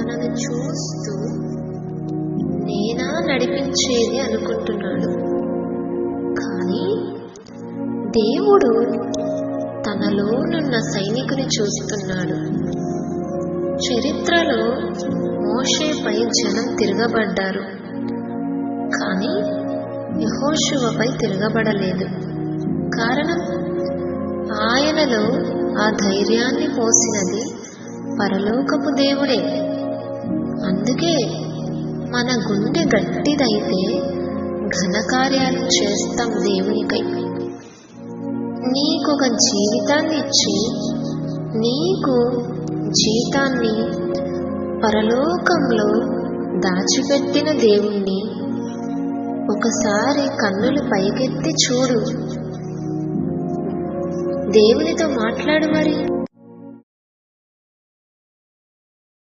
తనను చూస్తూ నేనా నడిపించేది అనుకుంటున్నాడు. కానీ దేవుడు తనలోనున్న సైనికుని చూస్తున్నాడు. చరిత్రలో మోషేపై జనం తిరగబడ్డారు, కానీ యెహోషువపై తిరగబడలేదు. కారణం, ఆయనలో ఆ ధైర్యాన్ని పోసినది పరలోకపు దేవుడే. అందుకే మన గుండె గట్టిదైతే ఘనకార్యాలు చేస్తాం దేవునికై. నీకొక జీవితాన్ని ఇచ్చి నీకు జీతాన్ని పరలోకంలో దాచిపెట్టిన దేవుణ్ణి ఒకసారి కన్నులు పైకెత్తి చూడు. దేవునితో మాట్లాడు మరి.